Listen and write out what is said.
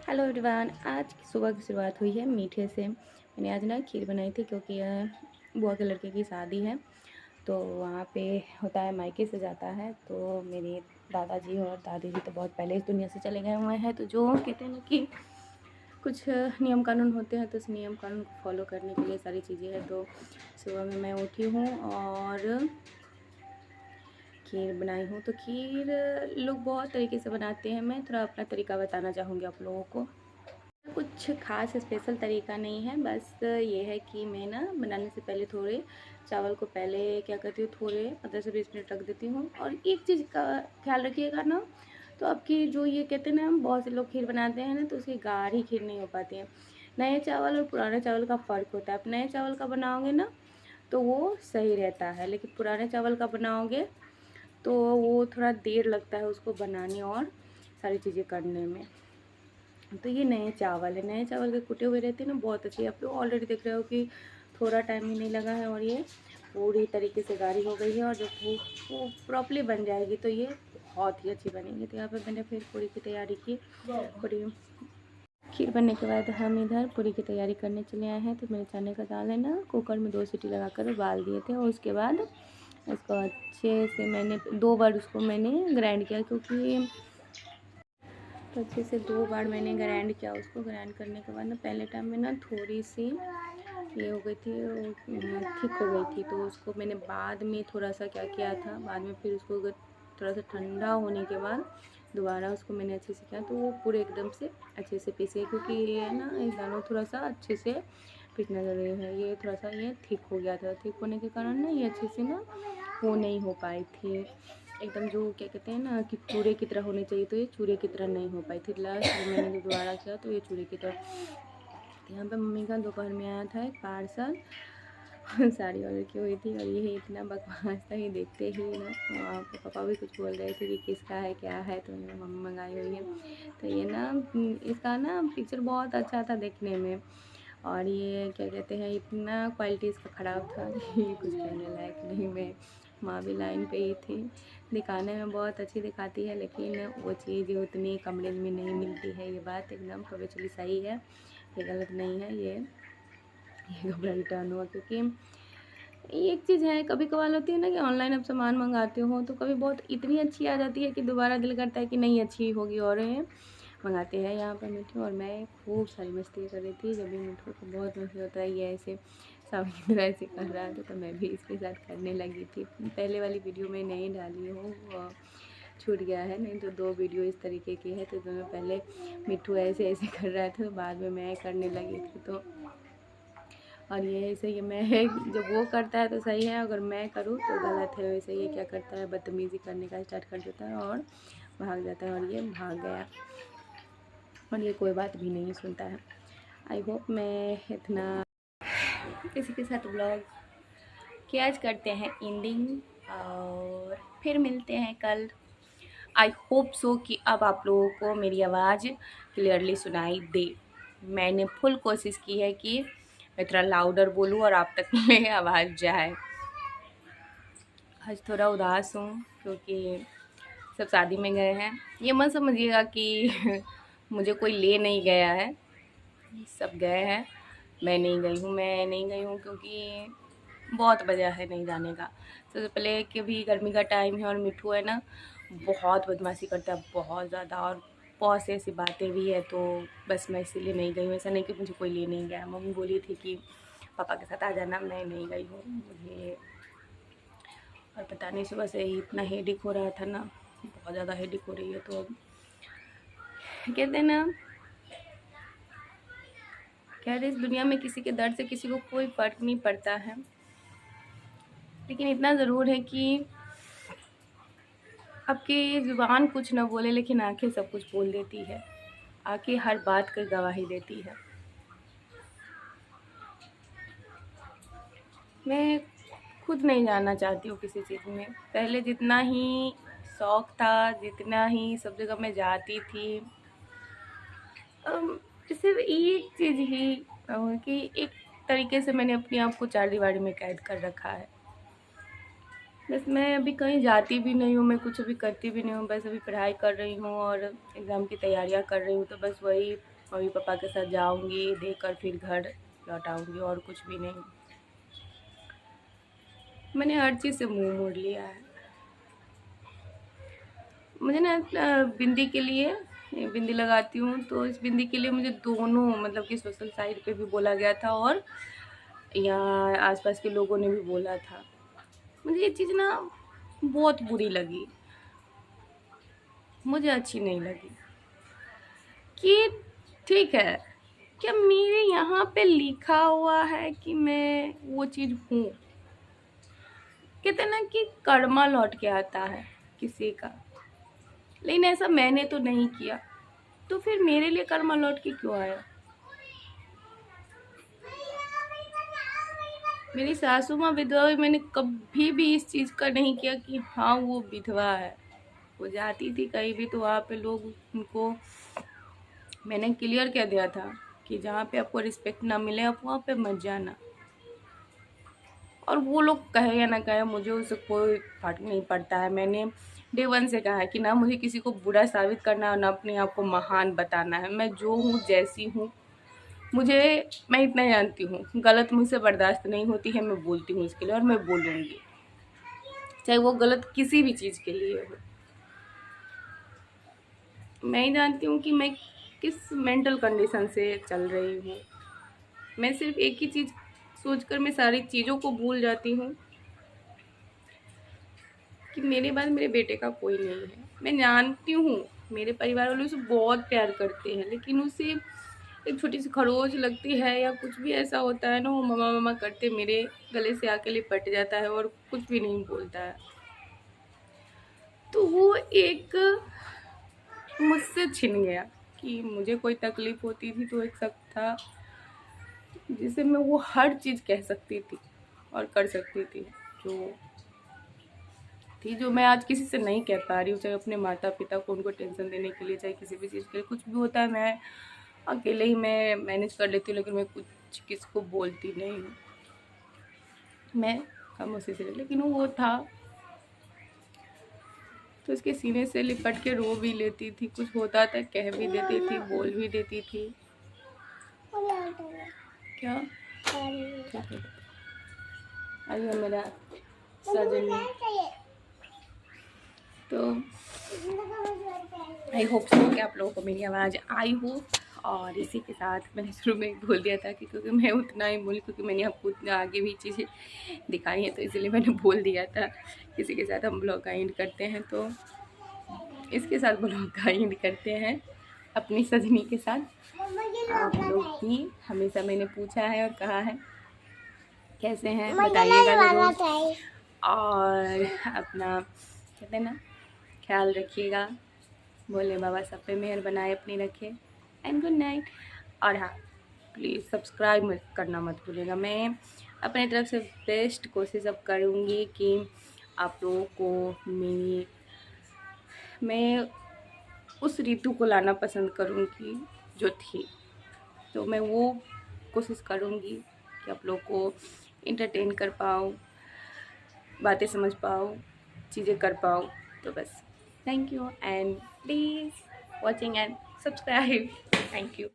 Hello everyone. आज की सुबह की शुरुआत हुई है मीठे से। मैंने आज ना खीर बनाई थी क्योंकि बुआ के लड़के की शादी है, तो वहाँ पे होता है, मायके से जाता है। तो मेरे दादाजी और दादी जी तो बहुत पहले इस दुनिया से चले गए हुए हैं, तो जो कहते हैं ना कि कुछ नियम कानून होते हैं, तो उस नियम कानून को फॉलो करने के लिए सारी चीज़ें हैं। तो सुबह में मैं उठी हूँ और खीर बनाई हूँ। तो खीर लोग बहुत तरीके से बनाते हैं, मैं थोड़ा अपना तरीका बताना चाहूँगी आप लोगों को। कुछ ख़ास स्पेशल तरीका नहीं है, बस ये है कि मैं ना बनाने से पहले थोड़े चावल को पहले क्या करती हूँ, थोड़े 15 से 20 मिनट रख देती हूँ। और एक चीज़ का ख्याल रखिएगा ना, तो आपकी जो ये कहते हैं ना, बहुत से लोग खीर बनाते हैं ना, तो उसकी गाढ़ी खीर नहीं हो पाती है। नए चावल और पुराने चावल का फ़र्क होता है। आप नए चावल का बनाओगे ना तो वो सही रहता है, लेकिन पुराने चावल का बनाओगे तो वो थोड़ा देर लगता है उसको बनाने और सारी चीज़ें करने में। तो ये नए चावल है, नए चावल के कुटे हुए रहते हैं ना, बहुत अच्छी। आप लोग ऑलरेडी देख रहे हो कि थोड़ा टाइम ही नहीं लगा है और ये पूरी तरीके से गाढ़ी हो गई है। और जब वो प्रॉपरली बन जाएगी तो ये बहुत ही अच्छी बनेगी। तो यहाँ पे मैंने फिर पूरी की तैयारी की। पूरी खीर बनने के बाद हम इधर पूरी की तैयारी करने चले आए हैं। तो मेरे चने का दाल है ना, कुकर में 2 सीटी लगा कर उबाल दिए थे, और उसके बाद इसको अच्छे से मैंने 2 बार उसको मैंने ग्राइंड किया, क्योंकि तो अच्छे से 2 बार मैंने ग्राइंड किया। उसको ग्राइंड करने के बाद ना पहले टाइम में ना थोड़ी सी ये हो गई थी, थिक हो गई थी। तो उसको मैंने बाद में थोड़ा सा क्या किया था, बाद में फिर उसको थोड़ा सा ठंडा होने के बाद दोबारा उसको मैंने अच्छे से किया, तो वो पूरे एकदम से अच्छे से पीसे। क्योंकि ये ना ये दानों थोड़ा सा अच्छे से पीसना ज़रूरी है। ये थोड़ा सा ये थिक हो गया था, थिक होने के कारण ना ये अच्छे से ना वो नहीं हो पाई थी एकदम, जो क्या कहते हैं ना कि चूरे की तरह होनी चाहिए, तो ये चूरे की तरह नहीं हो पाई थी। लास्ट में मैंने जो दोबारा किया तो ये चूरे की तरह। तो यहाँ पे मम्मी का दोपहर में आया था एक पार्सल, साड़ी ऑर्डर की हुई थी, और ये इतना बकवास था, ये देखते ही ना वहाँ पे पापा भी कुछ बोल रहे थे कि किसका है क्या है, तो मैंने मम्मी मंगाई हुई है। तो ये ना इसका ना पिक्चर बहुत अच्छा था देखने में, और ये क्या कहते हैं, इतना क्वालिटी इसका ख़राब था कि कुछ कहने लायक नहीं। मैं माँ भी लाइन पे ही थी। दिखाने में बहुत अच्छी दिखाती है, लेकिन वो चीज़ उतनी कम रेंज में नहीं मिलती है। ये बात एकदम पविचली सही है, ये गलत नहीं है। ये कपड़ा रिटर्न हुआ, क्योंकि एक चीज़ है, कभी कभार होती है ना कि ऑनलाइन आप सामान मंगाते हो तो कभी बहुत इतनी अच्छी आ जाती है कि दोबारा दिल करता है कि नहीं अच्छी होगी, और ये मंगाते हैं। यहाँ पर मिठू और मैं खूब सारी मस्ती कर रही थी। जब भी मिठू को बहुत मस्ती होता है, ये ऐसे सामने की तरह ऐसे कर रहा था, तो मैं भी इसके साथ करने लगी थी। पहले वाली वीडियो में नहीं डाली हूँ, छूट गया है, नहीं तो 2 वीडियो इस तरीके की है। तो दोनों पहले मिठू ऐसे ऐसे कर रहा था, तो बाद में मैं करने लगी थी। तो और ये ऐसे ही मैं जब वो करता है तो सही है, अगर मैं करूँ तो गलत है। वैसे ये क्या करता है, बदतमीज़ी करने का स्टार्ट कर देता है और भाग जाता है, और ये भाग गया, और ये कोई बात भी नहीं सुनता है। आई होप मैं इतना इसी के साथ ब्लॉग की आज करते हैं एंडिंग, और फिर मिलते हैं कल। आई होप सो कि अब आप लोगों को मेरी आवाज़ क्लियरली सुनाई दे। मैंने फुल कोशिश की है कि मैं थोड़ा लाउडर बोलूँ और आप तक मेरी आवाज़ जाए। आज थोड़ा उदास हूँ क्योंकि सब शादी में गए हैं। ये मत समझिएगा कि मुझे कोई ले नहीं गया है, सब गए हैं, मैं नहीं गई हूँ। मैं नहीं गई हूँ क्योंकि बहुत वजह है नहीं जाने का। सबसे पहले कि भी गर्मी का टाइम है, और मिठू है ना बहुत बदमाशी करता है, बहुत ज़्यादा, और बहुत सी ऐसी बातें भी है। तो बस मैं इसीलिए नहीं गई हूँ। ऐसा नहीं कि मुझे कोई ले नहीं गया। मम्मी बोली थी कि पापा के साथ आ जाना, मैं नहीं गई हूँ। मुझे और पता नहीं सुबह से ही इतना हेडेक हो रहा था ना, बहुत ज़्यादा हेडेक हो रही है। तो अब कहते हैं ना, खैर इस दुनिया में किसी के दर्द से किसी को कोई फ़र्क नहीं पड़ता है, लेकिन इतना ज़रूर है कि आपकी ज़ुबान कुछ ना बोले, लेकिन आंखें सब कुछ बोल देती है। आंखें हर बात की गवाही देती है। मैं खुद नहीं जानना चाहती हूँ किसी चीज़ में। पहले जितना ही शौक़ था, जितना ही सब जगह मैं जाती थी, सिर्फ एक चीज़ ही कि एक तरीके से मैंने अपने आप को चारदीवारी में कैद कर रखा है। बस मैं अभी कहीं जाती भी नहीं हूँ, मैं कुछ अभी करती भी नहीं हूँ, बस अभी पढ़ाई कर रही हूँ और एग्ज़ाम की तैयारियाँ कर रही हूँ। तो बस वही मम्मी पापा के साथ जाऊंगी, देखकर फिर घर लौट आऊँगी, और कुछ भी नहीं। मैंने हर चीज़ से मुंह मोड़ लिया है। मुझे ना बिंदी के लिए, बिंदी लगाती हूँ तो इस बिंदी के लिए मुझे दोनों मतलब कि सोशल साइट पे भी बोला गया था और यहाँ आसपास के लोगों ने भी बोला था। मुझे ये चीज़ ना बहुत बुरी लगी, मुझे अच्छी नहीं लगी कि ठीक है, क्या मेरे यहाँ पे लिखा हुआ है कि मैं वो चीज़ हूँ? कहते ना कि कर्मा लौट के आता है किसी का, लेकिन ऐसा मैंने तो नहीं किया, तो फिर मेरे लिए कर्मा लौट के क्यों आया? मेरी सासू माँ विधवा हुई, मैंने कभी भी इस चीज़ का नहीं किया कि हाँ वो विधवा है। वो जाती थी कहीं भी तो वहाँ पे लोग उनको, मैंने क्लियर कह दिया था कि जहाँ पे आपको रिस्पेक्ट ना मिले आप वहाँ पे मत जाना। और वो लोग कहे या ना कहे, मुझे उससे कोई फर्क नहीं पड़ता है। मैंने डे वन से कहा है कि ना मुझे किसी को बुरा साबित करना और ना अपने आप को महान बताना है। मैं जो हूँ, जैसी हूँ, मैं इतना जानती हूँ, गलत मुझसे बर्दाश्त नहीं होती है। मैं बोलती हूँ इसके लिए और मैं बोलूँगी, चाहे वो गलत किसी भी चीज़ के लिए हो। मैं ही जानती हूँ कि मैं किस मेंटल कंडीशन से चल रही हूँ। मैं सिर्फ एक ही चीज़ सोचकर मैं सारी चीज़ों को भूल जाती हूँ कि मेरे बाद मेरे बेटे का कोई नहीं है। मैं जानती हूँ मेरे परिवार वाले उसे बहुत प्यार करते हैं, लेकिन उसे एक छोटी सी खरोच लगती है या कुछ भी ऐसा होता है ना, वो ममा ममा करते मेरे गले से आके लिपट जाता है और कुछ भी नहीं बोलता है। तो वो एक मुझसे छिन गया कि मुझे कोई तकलीफ़ होती थी तो एक शख्स था जिसे मैं वो हर चीज़ कह सकती थी और कर सकती थी, जो मैं आज किसी से नहीं कह पा रही हूँ। चाहे अपने माता पिता को, उनको टेंशन देने के लिए, चाहे किसी भी चीज़ के लिए, कुछ भी होता है मैं अकेले ही मैं मैनेज कर लेती हूँ, लेकिन मैं कुछ किसी को बोलती नहीं हूँ। मैं खामोशी से, लेकिन वो था तो उसके सीने से लिपट के रो भी लेती थी, कुछ होता था कह भी देती थी, बोल भी देती थी। क्या आइए मेरा सजनी, तो आई होप सो कि आप लोगों को मेरी आवाज़ आई हो। और इसी के साथ मैंने शुरू में बोल दिया था कि क्योंकि मैं उतना ही बोली, क्योंकि मैंने आपको उतना आगे भी चीज़ें दिखाई हैं, तो इसलिए मैंने बोल दिया था। इसी के साथ हम ब्लॉग का एंड करते हैं, तो इसके साथ ब्लॉग का एंड करते हैं अपनी सजनी के साथ। आप लोग भी हमेशा मैंने पूछा है और कहा है कैसे हैं बताइएगा ज़रूर, और अपना कहते हैं ना ख्याल रखिएगा। भोले बाबा सब पे मेहर बनाए अपनी रखे। And good night. और हाँ, प्लीज़ सब्सक्राइब करना मत भूलिएगा। मैं अपने तरफ से बेस्ट कोशिश अब करूँगी कि आप लोगों को मैं उस ऋतु को लाना पसंद करूँगी जो थी, तो मैं वो कोशिश करूँगी कि आप लोग को इंटरटेन कर पाऊँ, बातें समझ पाऊँ, चीज़ें कर पाऊँ। तो बस thank you and please watching and subscribe. Thank you.